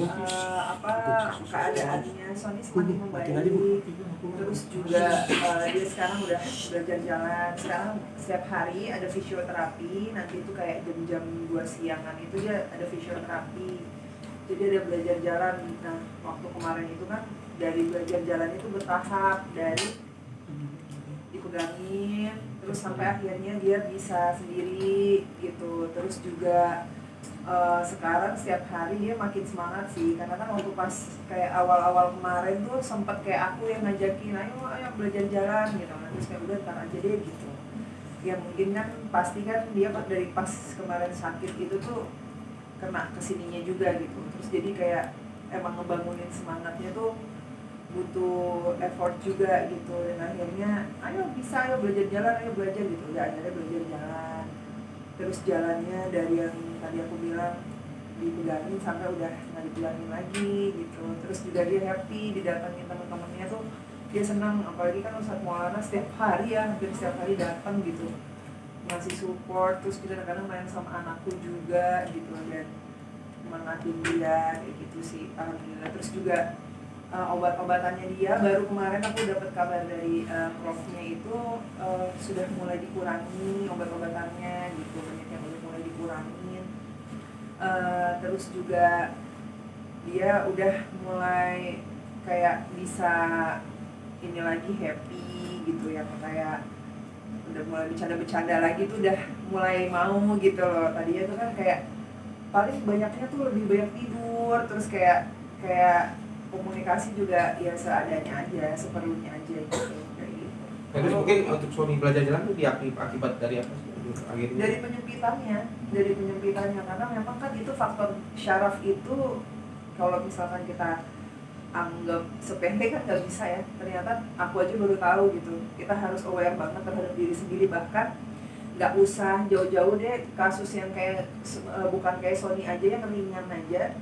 apa keadaannya Sony semakin membaik, terus juga dia sekarang udah belajar jalan. Sekarang setiap hari ada fisioterapi, nanti itu kayak jam-jam 2 siangan itu dia ada fisioterapi, jadi ada belajar jalan. Nah waktu kemarin itu kan dari belajar jalan itu bertahap, dari dipegangin terus sampai akhirnya dia bisa sendiri gitu. Terus juga sekarang setiap hari dia makin semangat sih, karena kan waktu pas kayak awal-awal kemarin tuh sempet kayak aku yang ngajakin ayo belajar jalan gitu, terus kayak udah ntar aja deh gitu. Ya mungkin kan pasti kan dia dari pas kemarin sakit itu tuh kena kesininya juga gitu, terus jadi kayak emang ngebangunin semangatnya tuh butuh effort juga gitu. Dan akhirnya ayo belajar jalan, ayo belajar gitu. Udah akhirnya belajar jalan, terus jalannya dari yang tadi aku bilang dipegangin sampai udah nggak dipegangin lagi gitu. Terus juga dia happy didatangin teman-temannya tuh, dia senang. Apalagi kan Ustadz Maulana setiap hari ya, hampir setiap hari datang gitu, ngasih support. Terus kita kadang-kadang main sama anakku juga gitu, dan semangatin dia kayak gitu sih, alhamdulillah. Terus juga obat-obatannya dia baru kemarin aku dapat kabar dari profnya itu sudah mulai dikurangi obat-obatannya gitu, banyak yang udah mulai dikurangin. Terus juga dia udah mulai kayak bisa ini lagi, happy gitu, yang kayak udah mulai bercanda-bercanda lagi tuh, udah mulai mau gitu loh. Tadinya tuh kan kayak paling banyaknya tuh lebih banyak tidur, terus kayak komunikasi juga ya seadanya aja, seperlunya aja gitu, kayak gitu. Terus mungkin untuk Sony belajar jalan itu akibat dari apa sih? Akhirnya dari penyempitannya, karena memang kan itu faktor syaraf itu kalau misalkan kita anggap sepele kan nggak bisa ya. Ternyata aku aja baru tahu gitu, kita harus aware banget terhadap diri sendiri. Bahkan nggak usah jauh-jauh deh kasus yang kayak bukan kayak Sony aja, yang ringan aja.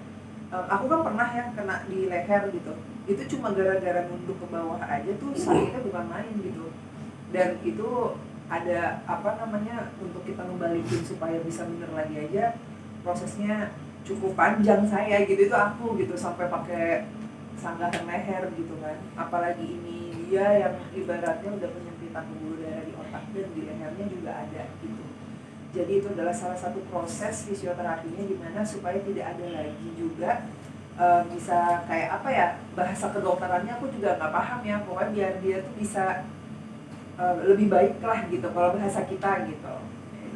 Aku kan pernah ya kena di leher gitu, itu cuma gara-gara nunduk ke bawah aja tuh sakitnya bukan main gitu. Dan itu ada untuk kita ngebalikin supaya bisa bener lagi aja, prosesnya cukup panjang saya gitu. Itu aku gitu sampai pakai sanggahan leher gitu kan, apalagi ini dia yang ibaratnya udah penyempitan pembuluh darah di otak dan di lehernya juga ada gitu. Jadi itu adalah salah satu proses fisioterapinya, gimana supaya tidak ada lagi juga bisa kayak apa ya, bahasa kedokterannya aku juga nggak paham ya, pokoknya biar dia tuh bisa lebih baik lah gitu kalau bahasa kita gitu.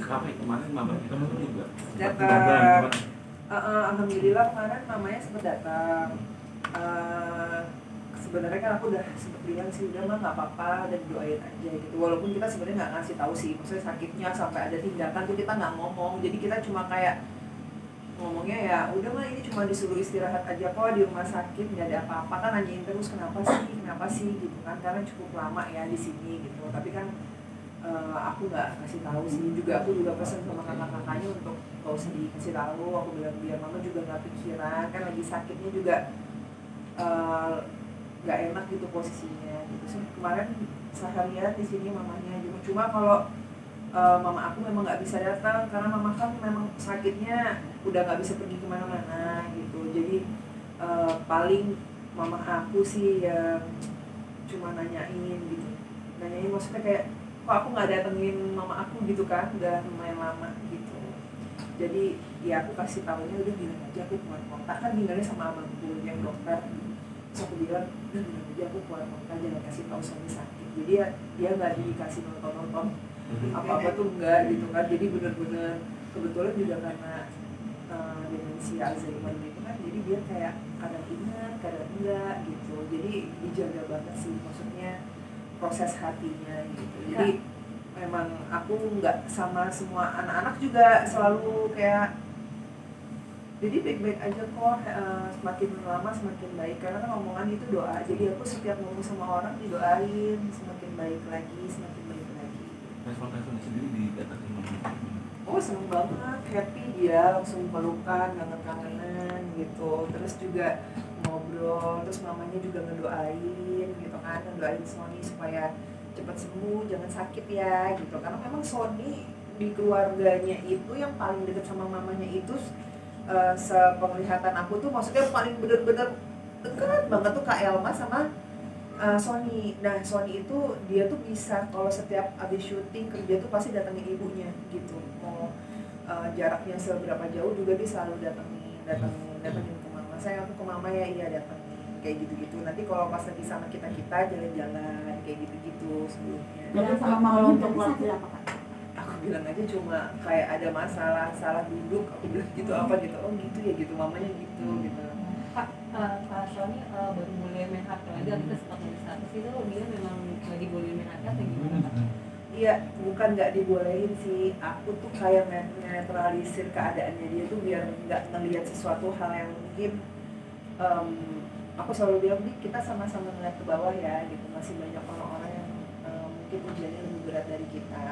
Sampai kemarin mamanya kamu juga datang. Alhamdulillah kemarin mamanya sempat datang. Sebenarnya kan aku udah sempat bilang sih, udah mah nggak apa-apa dan doain aja gitu. Walaupun kita sebenarnya nggak ngasih tahu sih, maksudnya sakitnya sampai ada tindakan tuh kita nggak ngomong. Jadi kita cuma kayak ngomongnya ya udah mah ini cuma disuruh istirahat aja kok di rumah sakit, nggak ada apa-apa. Kan nanyain terus kenapa sih gitu kan, karena cukup lama ya di sini gitu. Tapi kan aku nggak kasih tahu sih. Juga aku juga pesan sama kakak-kakaknya untuk nggak usah dikasih tahu. Aku bilang biar mama juga nggak pikiran, kan lagi sakitnya juga nggak enak gitu posisinya gitu. So, kemarin seharian di sini mamanya juga. Cuma kalau mama aku memang nggak bisa datang karena mama kan memang sakitnya udah nggak bisa pergi kemana-mana gitu. Jadi paling mama aku sih yang cuma nanyain gitu, maksudnya kayak kok aku nggak datengin mama aku gitu kan, udah lumayan lama gitu. Jadi ya aku kasih tahunya udah bilang aja aku keluar kota, kan tinggalnya sama abangku yang dokter. Terus aku bilang udah bilang aja aku keluar kota, jangan kasih tahu suami sakit. Jadi ya dia nggak dikasih nonton apa-apa tuh enggak gitu kan. Jadi bener-bener kebetulan juga karena demensia Alzheimer gitu kan, jadi dia kayak kadang ingat kadang enggak gitu. Jadi dijaga banget sih, maksudnya proses hatinya gitu. Jadi memang aku nggak sama semua anak-anak juga selalu kayak jadi baik-baik aja kok, semakin lama semakin baik, karena kan omongan itu doa. Jadi aku setiap ngomong sama orang didoain semakin baik lagi, semakin baik lagi. Respon sendiri didatangin mamanya. Oh seneng banget, happy dia, langsung pelukan, kangen-kangenan gitu. Terus juga ngobrol, terus mamanya juga ngedoain gitu kan, ngedoain Sony supaya cepat sembuh, jangan sakit ya gitu. Karena memang Sony di keluarganya itu yang paling dekat sama mamanya itu sepenglihatan aku tuh maksudnya paling bener-bener deket banget tuh Kak Elma sama Sony. Nah Sony itu dia tuh bisa kalau setiap abis syuting kerja tuh pasti datengin ibunya gitu, mau jaraknya seberapa jauh juga dia selalu datengin ke mama. Saya aku ke mama ya, iya datengin kayak gitu-gitu. Nanti kalau pas lagi sama kita jalan-jalan kayak gitu-gitu sebelumnya. Jalan sama mama untuk waktu apa Kak? Aku bilang aja cuma kayak ada masalah salah duduk, aku bilang gitu apa gitu, oh gitu ya gitu, mamanya gitu gitu. Kak Sony baru boleh main hak lagi, kita sempat nulis status itu dia memang lagi boleh main hak atau gimana Kak? Iya, bukan nggak dibolehin sih, aku tuh kayak netralisir keadaannya dia tuh biar nggak ngelihat sesuatu hal yang mungkin aku selalu bilang nih kita sama-sama ngeliat ke bawah ya gitu, masih banyak orang-orang yang mungkin ujiannya lebih berat dari kita,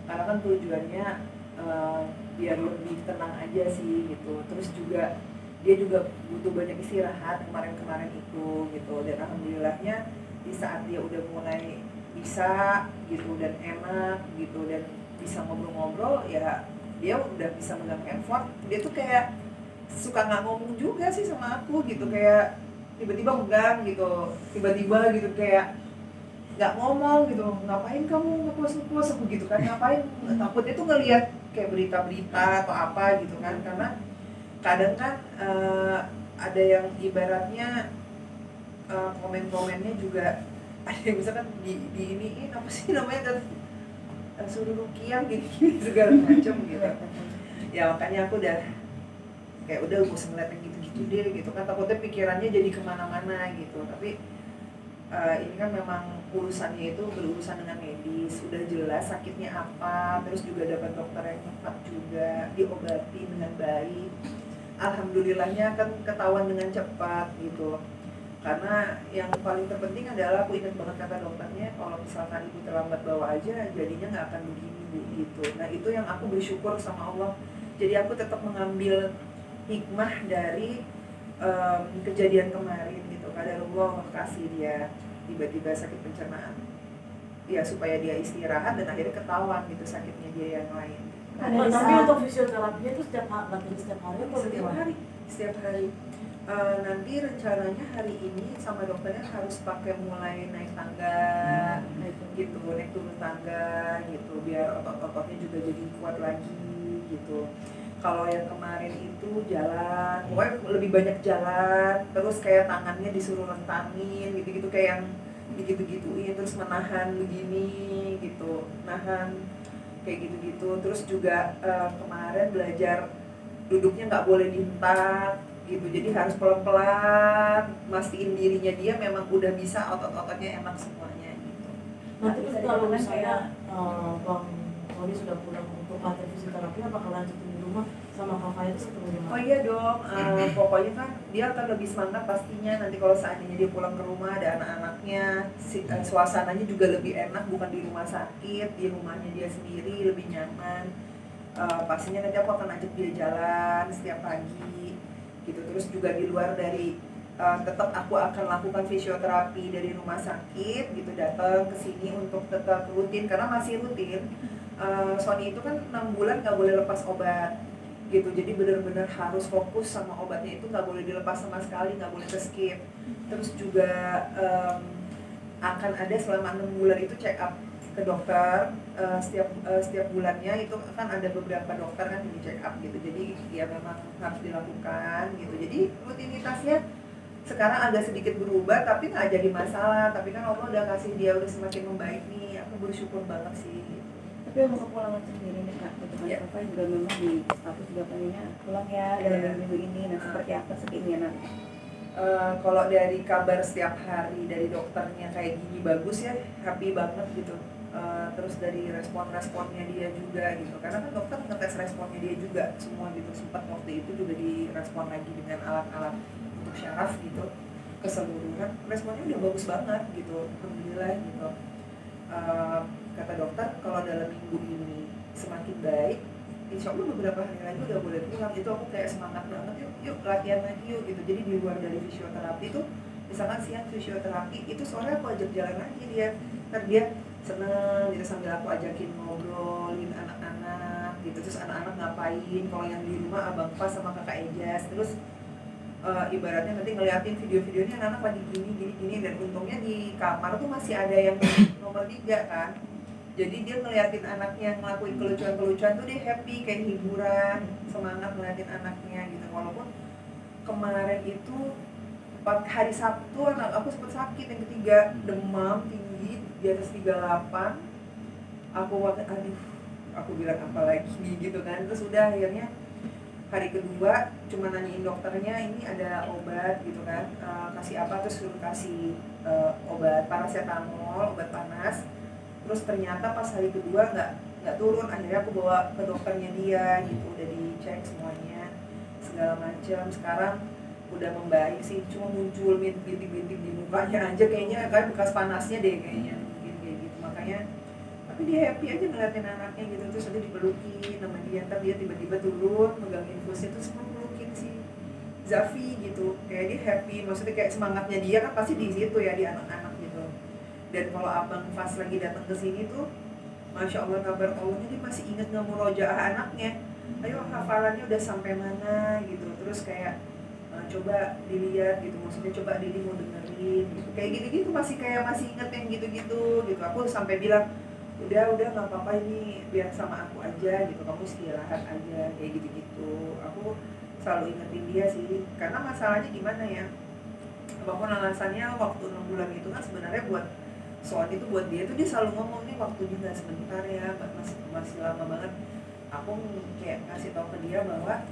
karena kan tujuannya biar lebih tenang aja sih gitu. Terus juga dia juga butuh banyak istirahat kemarin-kemarin itu gitu, dan alhamdulillahnya di saat dia udah mulai bisa gitu dan enak gitu dan bisa ngobrol-ngobrol ya, dia udah bisa megang handphone. Dia tuh kayak suka nggak ngomong juga sih sama aku gitu, kayak tiba-tiba megang gitu, tiba-tiba gitu kayak nggak ngomong gitu, ngapain kamu ngepost aku gitu kan, ngapain, takutnya tuh ngelihat kayak berita-berita atau apa gitu kan, karena kadang kan ada yang ibaratnya komen-komennya juga ada yang misalkan di iniin apa sih namanya, suruh rukiah gini-gini segala macam gitu. Ya makanya aku udah kayak udah bosan ngeliat yang gitu-gitu deh gitu kan, takutnya pikirannya jadi kemana-mana gitu. Tapi ini kan memang urusannya itu berurusan dengan medis, udah jelas sakitnya apa, terus juga dapat dokter yang tepat juga, diobati dengan baik. Alhamdulillahnya kan ketahuan dengan cepat gitu. Karena yang paling terpenting adalah, aku ingat banget kata dokternya, kalau misalkan ibu terlambat bawa aja jadinya nggak akan begini Bu gitu. Nah itu yang aku bersyukur sama Allah. Jadi aku tetap mengambil hikmah dari kejadian kemarin gitu. Qadarullah kasih dia tiba-tiba sakit pencernaan ya, supaya dia istirahat dan akhirnya ketahuan gitu sakitnya dia yang lain. Tapi untuk fisioterapinya itu setiap hari atau Setiap hari. Nanti rencananya hari ini sama dokternya harus pakai mulai naik tangga gitu, naik turun tangga gitu, biar otot-ototnya juga jadi kuat lagi gitu. Kalau yang kemarin itu jalan, pokoknya lebih banyak jalan, terus kayak tangannya disuruh rentangin gitu-gitu, kayak yang digitu-gituin, terus menahan begini gitu, nahan kayak gitu-gitu. Terus juga kemarin belajar duduknya nggak boleh dihentak gitu, jadi harus pelan-pelan mastiin dirinya dia memang udah bisa, otot-ototnya enak semuanya gitu. Nanti kalau misalnya Bang Tony sudah pulang untuk latihan fisioterapi, apakah lanjutin di rumah sama Kak Faya itu ketemu di mana? Oh iya dong, pokoknya kan dia akan lebih semangat pastinya nanti kalau seandainya dia pulang ke rumah ada anak-anaknya, suasananya juga lebih enak, bukan di rumah sakit, di rumahnya dia sendiri lebih nyaman. Pastinya nanti aku akan ajak dia jalan setiap pagi gitu. Terus juga di luar dari tetap aku akan lakukan fisioterapi dari rumah sakit gitu, datang ke sini untuk tetap rutin karena masih rutin. Sony itu kan 6 bulan nggak boleh lepas obat gitu, jadi benar-benar harus fokus sama obatnya itu, nggak boleh dilepas sama sekali, nggak boleh ke skip. Terus juga akan ada selama 6 bulan itu check up ke dokter setiap bulannya, itu kan ada beberapa dokter kan yang di check up gitu, jadi ya memang harus dilakukan gitu. Jadi rutinitasnya sekarang agak sedikit berubah tapi nggak jadi masalah, tapi kan Allah udah kasih dia udah semakin membaik nih, aku bersyukur banget sih gitu. Tapi mau kepulangan sendiri nih Kak, kebetulan Ya. Kakak juga memang di status juga pengennya pulang ya dalam minggu ini, nah seperti apa keinginan? Kalau dari kabar setiap hari dari dokternya kayak gini bagus ya, happy banget gitu. Terus dari responnya dia juga gitu, karena kan dokter ngetes responnya dia juga semua gitu, sempat waktu itu juga direspon lagi dengan alat-alat untuk syaraf gitu keseluruhan, responnya udah bagus banget gitu, alhamdulillah gitu. Kata dokter kalau dalam minggu ini semakin baik, insya Allah beberapa hari lagi udah boleh pulang. Itu aku kayak semangat banget, yuk latihan lagi yuk gitu. Jadi di luar dari fisioterapi tuh, misalkan siang fisioterapi, itu sore aku ajak jalan lagi dia, ntar dia seneng gitu sambil aku ajakin ngobrolin anak-anak gitu, terus anak-anak ngapain, kalau yang di rumah abang pas sama kakak Ejas, terus ibaratnya nanti ngeliatin video-videonya anak-anak lagi gini, dan untungnya di kamar tuh masih ada yang nomor 3 kan, jadi dia ngeliatin anaknya ngelakuin kelucuan-kelucuan tuh dia happy, kayak hiburan, semangat ngeliatin anaknya gitu. Walaupun kemarin itu hari Sabtu anak aku sempat sakit yang ketiga, demam tinggi di atas 38. Aku bilang apa lagi gitu kan. Terus udah akhirnya hari kedua cuma nanyain dokternya ini ada obat gitu kan, kasih apa, terus suruh kasih obat paracetamol, obat panas. Terus ternyata pas hari kedua nggak turun, akhirnya aku bawa ke dokternya dia gitu, udah dicek semuanya segala macam. Sekarang udah membaik sih, cuma muncul bintik-bintik di mukanya aja kayaknya, kayak bekas panasnya deh kayaknya, mungkin kayak gitu. Makanya tapi dia happy aja ngeliatin anaknya gitu, terus nanti dipelukin sama dia, ntar dia tiba-tiba turun megang infusnya terus melukin si Zafi gitu, kayak dia happy, maksudnya kayak semangatnya dia kan pasti di situ ya, di anak-anak gitu. Dan kalau abang pas lagi datang ke sini tuh, masya Allah kabar Allahnya dia masih inget ngemurojaah anaknya, ayo hafalannya udah sampai mana gitu, terus kayak coba dilihat gitu, maksudnya coba Didi mau dengerin gitu, kayak gitu-gitu masih inget yang gitu-gitu gitu. Aku sampai bilang udah nggak apa-apa, ini biar sama aku aja gitu, kamu istirahat aja kayak gitu-gitu. Aku selalu ingetin dia sih, karena masalahnya gimana ya, apapun alasannya waktu 6 bulan itu kan sebenarnya buat soal itu buat dia tuh dia selalu ngomong nih waktu juga sebentar ya, masih lama banget. Aku kayak ngasih tahu ke dia bahwa